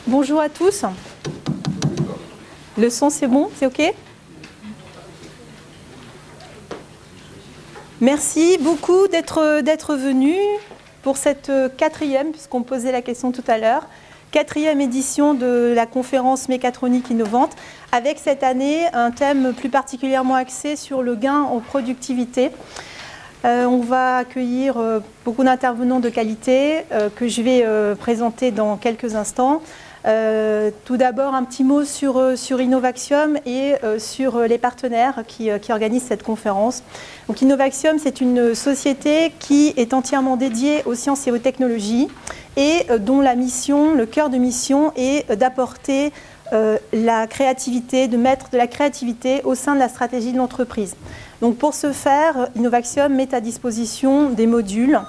Bonjour à tous. Le son, c'est bon? C'est OK? Merci beaucoup d'être venus pour cette quatrième, puisqu'on me posait la question tout à l'heure, quatrième édition de la conférence Mécatronique innovante, avec cette année un thème plus particulièrement axé sur le gain en productivité. On va accueillir beaucoup d'intervenants de qualité que je vais présenter dans quelques instants. Tout d'abord, un petit mot sur Innovaxium et sur les partenaires qui organisent cette conférence. Donc, Innovaxium, c'est une société qui est entièrement dédiée aux sciences et aux technologies et dont la mission, le cœur de mission est d'apporter la créativité, de mettre de la créativité au sein de la stratégie de l'entreprise. Donc pour ce faire, Innovaxium met à disposition des modules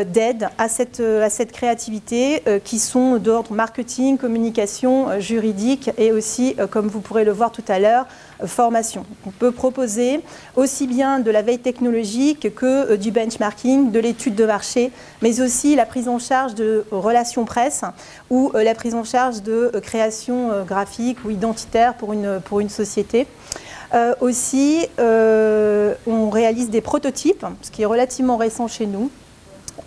d'aide à cette créativité qui sont d'ordre marketing, communication, juridique et aussi, comme vous pourrez le voir tout à l'heure, formation. On peut proposer aussi bien de la veille technologique que du benchmarking, de l'étude de marché, mais aussi la prise en charge de relations presse ou la prise en charge de création graphique ou identitaire pour une société. Aussi, on réalise des prototypes, ce qui est relativement récent chez nous.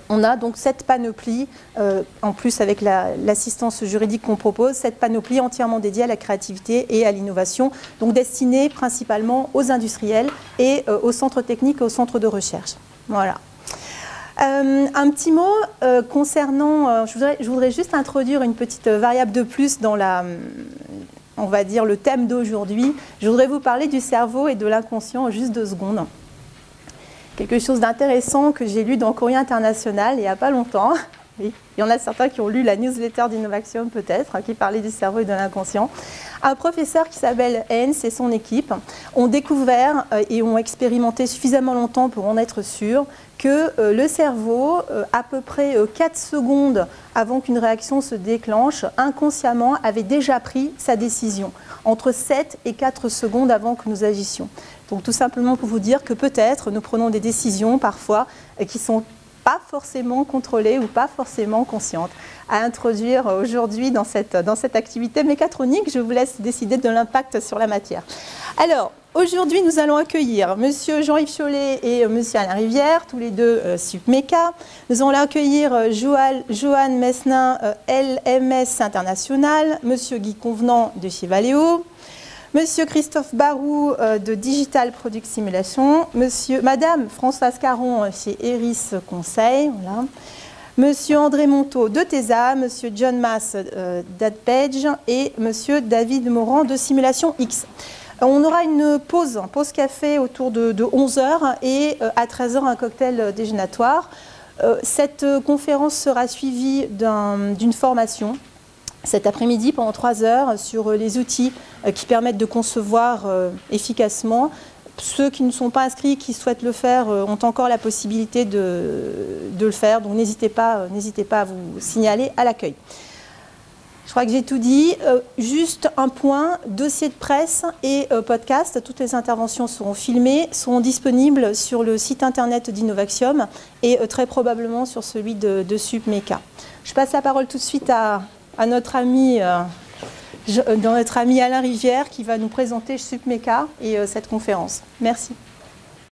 On a donc cette panoplie, en plus avec l'assistance juridique qu'on propose, cette panoplie entièrement dédiée à la créativité et à l'innovation, donc destinée principalement aux industriels et aux centres techniques et aux centres de recherche. Voilà. Un petit mot concernant, je voudrais juste introduire une petite variable de plus dans on va dire le thème d'aujourd'hui. Je voudrais vous parler du cerveau et de l'inconscient en juste 2 secondes. Quelque chose d'intéressant que j'ai lu dans Courrier International il n'y a pas longtemps. Oui, il y en a certains qui ont lu la newsletter d'Innovaxium peut-être, qui parlait du cerveau et de l'inconscient. Un professeur qui s'appelle Hens et son équipe ont découvert et ont expérimenté suffisamment longtemps pour en être sûrs que le cerveau, à peu près 4 secondes avant qu'une réaction se déclenche, inconsciemment avait déjà pris sa décision, entre 7 et 4 secondes avant que nous agissions. Donc tout simplement pour vous dire que peut-être nous prenons des décisions parfois qui sont pas forcément contrôlées ou pas forcément conscientes. À introduire aujourd'hui dans cette activité mécatronique, je vous laisse décider de l'impact sur la matière. Alors, aujourd'hui, nous allons accueillir Monsieur Jean-Yves Chollet et Monsieur Alain Rivière, tous les deux SupMeca. Nous allons accueillir Johan Mesnin, LMS International, Monsieur Guy Convenant de Valeo, Monsieur Christophe Barou de Digital Product Simulation, Madame Françoise Caron chez Eris Conseil, voilà. Monsieur André Monteau de TESA, Monsieur John Mass d'AdPage et Monsieur David Morand de Simulation X. On aura une pause café autour de 11h et à 13h un cocktail déjeunatoire. Cette conférence sera suivie d'une formation cet après-midi pendant 3 heures sur les outils qui permettent de concevoir efficacement. Ceux qui ne sont pas inscrits, qui souhaitent le faire, ont encore la possibilité de le faire. Donc n'hésitez pas à vous signaler à l'accueil. Je crois que j'ai tout dit. Juste un point, dossier de presse et podcast. Toutes les interventions seront filmées, seront disponibles sur le site internet d'Innovaxium et très probablement sur celui de SupMeca. Je passe la parole tout de suite à notre ami Alain Rivière qui va nous présenter SupMeca et cette conférence. Merci.